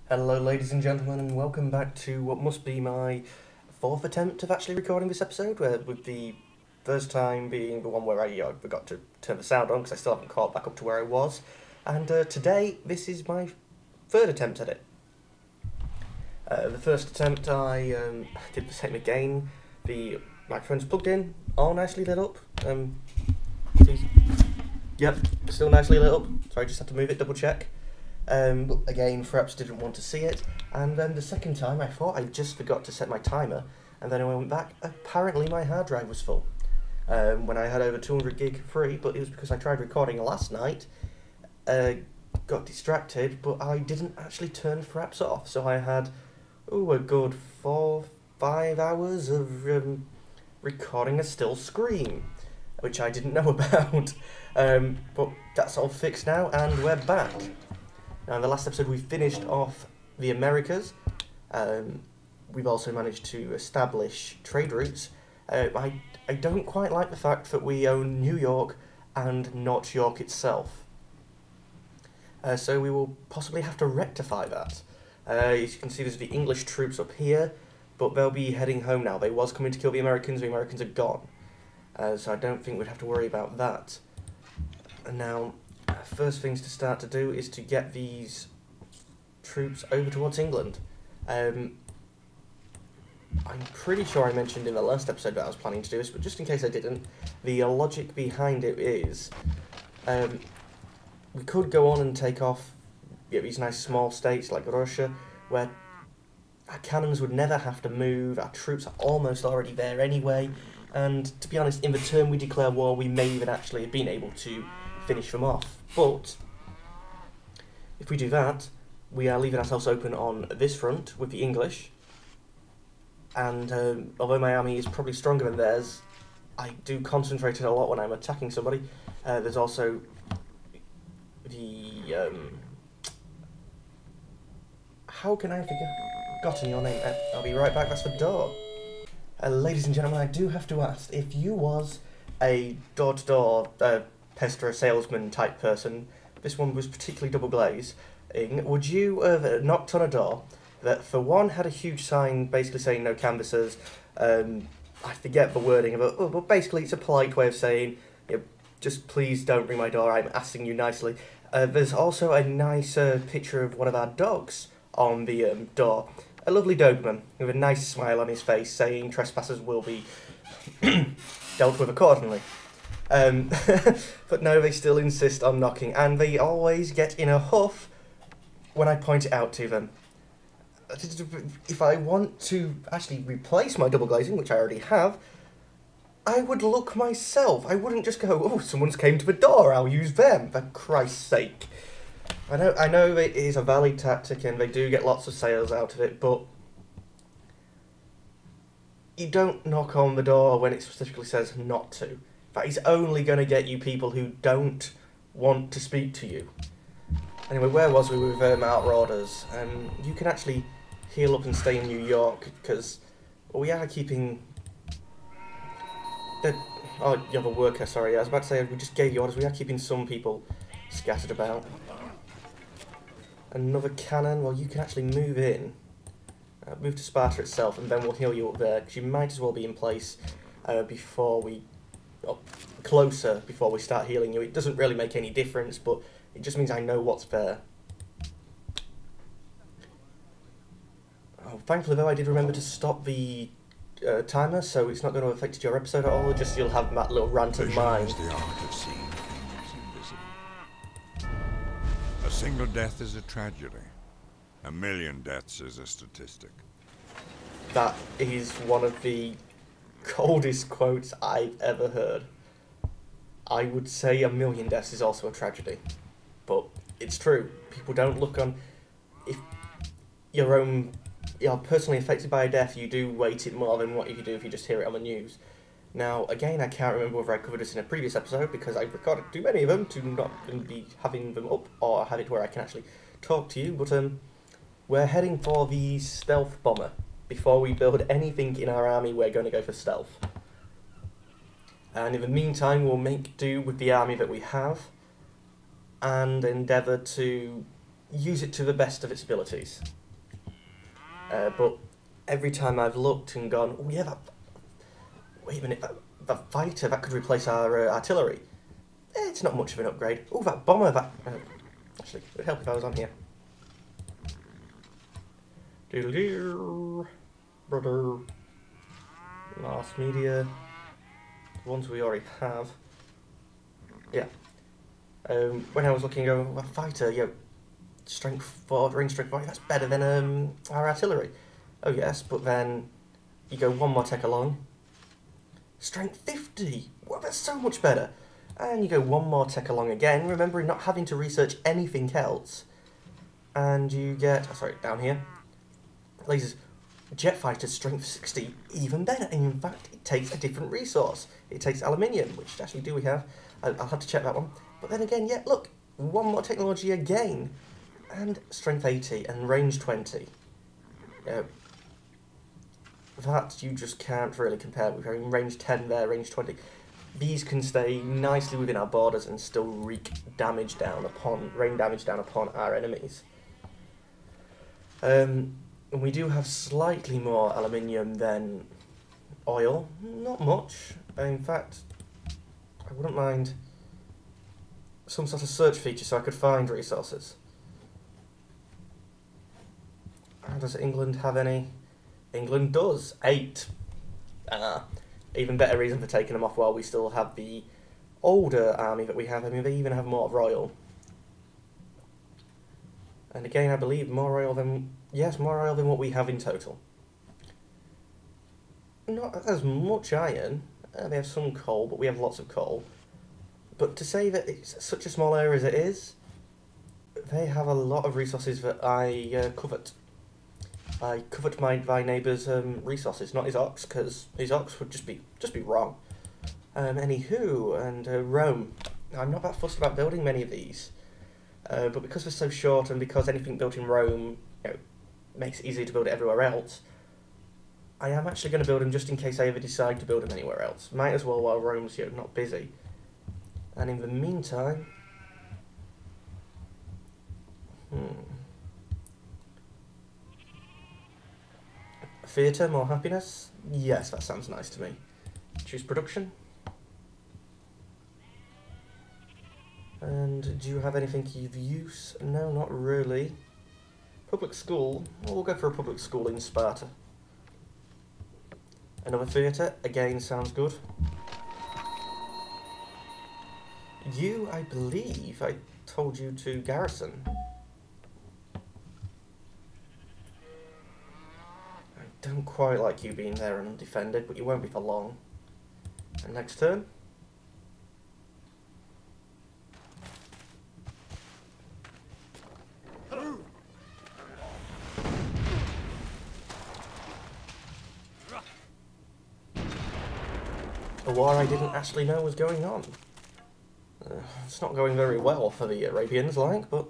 Hello ladies and gentlemen, and welcome back to what must be my fourth attempt of actually recording this episode, with the first time being the one where I forgot to turn the sound on because I still haven't caught back up to where I was, and today this is my third attempt at it. The first attempt I did the same again, the microphone's plugged in, all nicely lit up, yep, still nicely lit up, sorry, just had to move it, double check. But again, perhaps didn't want to see it, and then the second time I thought I just forgot to set my timer, and then when I went back, apparently my hard drive was full. When I had over 200 gig free, but it was because I tried recording last night, got distracted, but I didn't actually turn Fraps off, so I had, a good 4-5 hours of recording a still screen, which I didn't know about. But that's all fixed now, and we're back. Now, in the last episode, we finished off the Americas. We've also managed to establish trade routes. I don't quite like the fact that we own New York and not York itself. So we will possibly have to rectify that. As you can see, there's the English troops up here, but they'll be heading home now. They was coming to kill the Americans are gone. So I don't think we'd have to worry about that. And now, first things to start to do is to get these troops over towards England. I'm pretty sure I mentioned in the last episode that I was planning to do this, but just in case I didn't, the logic behind it is we could go on and take off these nice small states like Russia, where our cannons would never have to move, our troops are almost already there anyway, and to be honest, in the turn we declare war, we may even actually have been able to finish them off. But if we do that, we are leaving ourselves open on this front with the English, and although my army is probably stronger than theirs, I do concentrate it a lot when I'm attacking somebody. There's also the how can I have forgotten your name? I'll be right back, that's the door. Ladies and gentlemen, I do have to ask, if you was a door-to-door pester, salesman type person, this one was particularly double glazing, would you have knocked on a door that for one had a huge sign basically saying no canvassers, I forget the wording of it, but basically it's a polite way of saying, just please don't ring my door, I'm asking you nicely. There's also a nice picture of one of our dogs on the door, a lovely Doberman with a nice smile on his face saying trespassers will be dealt with accordingly. But no, they still insist on knocking, and they always get in a huff when I point it out to them. If I want to actually replace my double glazing, which I already have, I would look myself. I wouldn't just go, oh, someone's came to the door, I'll use them, for Christ's sake. I know it is a valid tactic, and they do get lots of sales out of it, but you don't knock on the door when it specifically says not to. That is only going to get you people who don't want to speak to you. Anyway, where was we with Outriders? You can actually heal up and stay in New York, because we are keeping... Oh, you have a worker, sorry. I was about to say, we just gave you orders. We are keeping some people scattered about. Another cannon. Well, you can actually move in. Move to Sparta itself, and then we'll heal you up there, because you might as well be in place before we... closer before we start healing you. It doesn't really make any difference, but it just means I know what's there. Oh, thankfully though, I did remember to stop the timer, so it's not going to affect your episode at all, just you'll have that little rant of mine. The art of seeing things invisible. A single death is a tragedy. A million deaths is a statistic. That is one of the coldest quotes I've ever heard. I would say a million deaths is also a tragedy, but it's true. People don't look on... If you're personally affected by a death, you do weight it more than what you do if you just hear it on the news. Now, again, I can't remember whether I covered this in a previous episode, because I've recorded too many of them to not be having them up, or have it where I can actually talk to you, but we're heading for the stealth bomber. Before we build anything in our army, we're going to go for stealth. And in the meantime, we'll make do with the army that we have, and endeavour to use it to the best of its abilities. But every time I've looked and gone, oh yeah, wait a minute, that fighter, that could replace our artillery. It's not much of an upgrade. Oh, that bomber, actually, it would help if I was on here. Doodle-doo, brother. Mass media. The ones we already have. Yeah. When I was looking over that fighter, strength 4, range strength 4, that's better than our artillery. Oh yes, but then you go one more tech along. Strength 50! Well, that's so much better. And you go one more tech along again, remembering not having to research anything else. And you get, down here, lasers, jet fighter strength 60, even better. And in fact, it takes a different resource. It takes aluminium, which actually do we have. I'll have to check that one. But then again, yeah, look, one more technology again. And strength 80 and range 20. That you just can't really compare with. I mean, range 10 there, range 20. These can stay nicely within our borders and still rain damage down upon our enemies. And we do have slightly more aluminium than oil. Not much. In fact, I wouldn't mind some sort of search feature so I could find resources. Does England have any? England does. 8. Even better reason for taking them off while we still have the older army that we have. I mean, they even have more royal. And again, I believe more royal than... Yes, more royal than what we have in total. Not as much iron. They have some coal, but we have lots of coal. But to say that it's such a small area as it is, they have a lot of resources that I covet. I covet my neighbour's resources, not his ox, because his ox would just be wrong. Anywho, and Rome. I'm not that fussed about building many of these, but because they're so short and because anything built in Rome, makes it easier to build it everywhere else, I am actually going to build them just in case I ever decide to build them anywhere else. Might as well while Rome's not busy. And in the meantime, theatre, more happiness? Yes, that sounds nice to me. Choose production. And do you have anything of use? No, not really. Public school? Well, we'll go for a public school in Sparta. Another theatre? Again, sounds good. You, I believe, I told you to garrison. Don't quite like you being there and undefended, but you won't be for long. And next turn? A war I didn't actually know was going on. It's not going very well for the Arabians, but...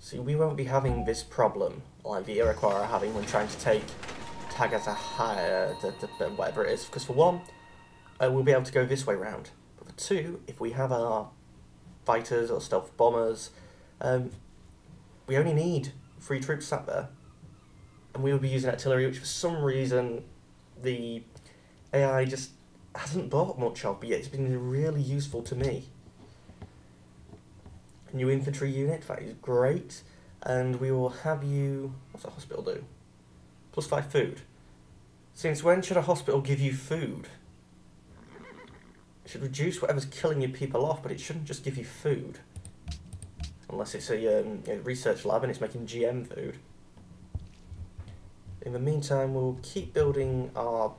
See, we won't be having this problem like the Iroquois are having when trying to take Tagata, whatever it is. Because for one, we'll be able to go this way round. But for two, if we have our fighters or stealth bombers, we only need 3 troops sat there. And we will be using artillery, which for some reason the AI just hasn't bought much of, but yet it's been really useful to me. New infantry unit, that is great. And we will have you... What's a hospital do? +5 food. Since when should a hospital give you food? It should reduce whatever's killing your people off, but it shouldn't just give you food. Unless it's a research lab and it's making GM food. In the meantime, we'll keep building our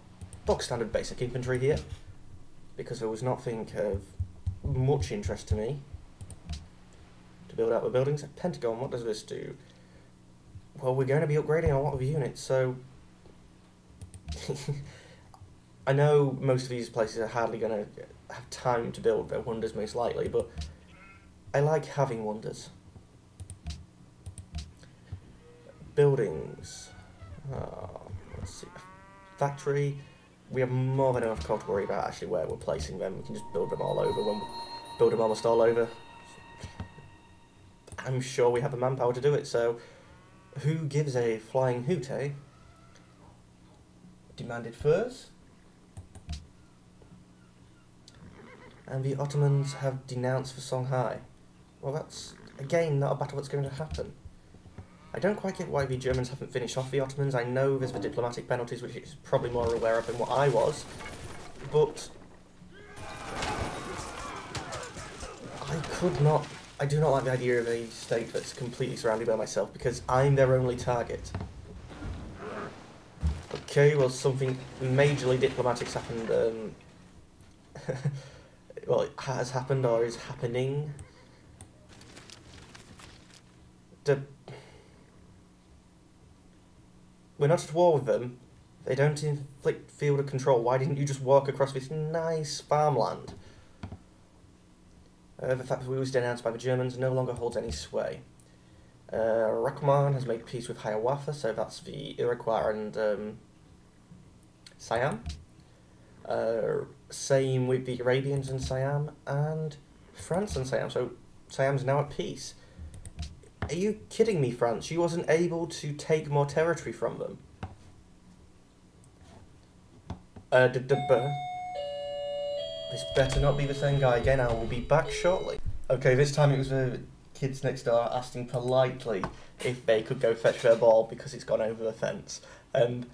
bog standard basic infantry here, because there was nothing of much interest to me to build out the buildings. Pentagon, what does this do? Well, we're going to be upgrading a lot of units, so... I know most of these places are hardly going to have time to build their wonders most likely, but I like having wonders. buildings. Let's see. Factory. We have more than enough coal to worry about actually where we're placing them. We can just build them all over when we build them almost all over. I'm sure we have the manpower to do it, so who gives a flying hoot, eh? Demanded furs. And the Ottomans have denounced for Songhai. Well, that's, again, not a battle that's going to happen. I don't quite get why the Germans haven't finished off the Ottomans. I know there's the diplomatic penalties, which is probably more aware of than what I was, but I do not like the idea of a state that's completely surrounded by myself, because I'm their only target. Okay, well, something majorly diplomatic's happened, well, it has happened or is happening. We're not at war with them. They don't inflict field of control. Why didn't you just walk across this nice farmland? The fact that we was denounced by the Germans no longer holds any sway. Rahman has made peace with Hiawatha, so that's the Iroquois and Siam. Same with the Arabians and Siam, and France and Siam, so Siam's now at peace. Are you kidding me, France? You wasn't able to take more territory from them. This better not be the same guy again. I will be back shortly. Okay, this time it was the kids next door asking politely if they could go fetch their ball because it's gone over the fence. And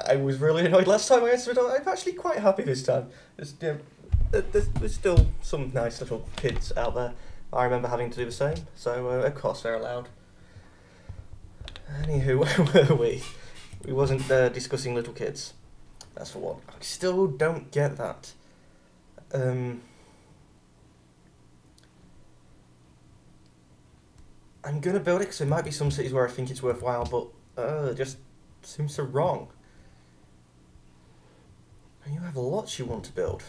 I was really annoyed last time I answered it. I'm actually quite happy this time. There's still some nice little kids out there. I remember having to do the same, so of course they're allowed. Anywho, where were we? We wasn't discussing little kids. That's for one. I still don't get that. I'm gonna build it because there might be some cities where I think it's worthwhile, but it just seems so wrong. And you have lots you want to build.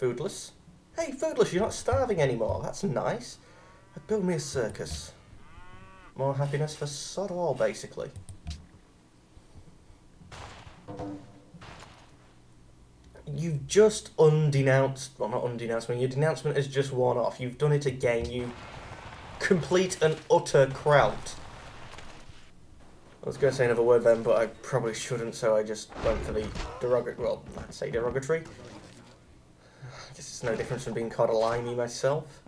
Foodless. Hey, Foodless, you're not starving anymore. That's nice. Build me a circus. More happiness for sod all, basically. You've just undenounced, well, not undenounced, your denouncement has just worn off. You've done it again, you complete and utter kraut. I was going to say another word then, but I probably shouldn't, so I just went for the derogatory, well, I'd say derogatory. I guess it's no difference from being called a limey myself.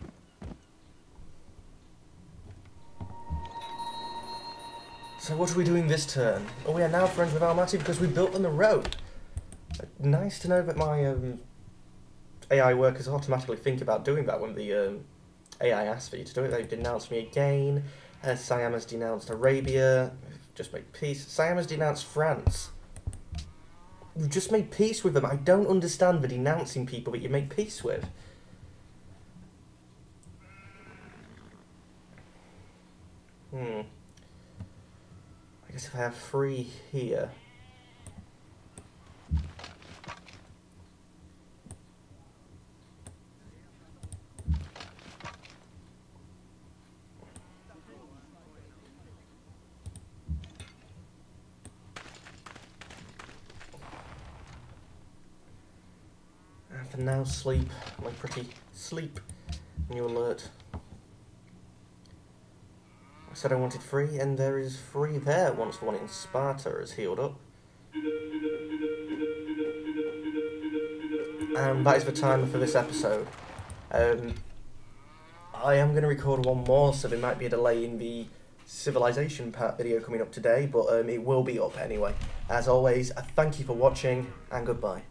So what are we doing this turn? Oh, we are now friends with Almaty because we built them the road. Nice to know that my AI workers automatically think about doing that when the AI asks for you to do it. They've denounced me again. Siam has denounced Arabia. We've just made peace. Siam has denounced France. You've just made peace with them. I don't understand the denouncing people that you make peace with. I guess if I have 3 here... For now, sleep, my pretty sleep, and you alert. I said I wanted 3, and there is 3 there once the one in Sparta is healed up. And that is the timer for this episode. I am going to record one more, so there might be a delay in the civilization part video coming up today, but it will be up anyway. As always, thank you for watching, and goodbye.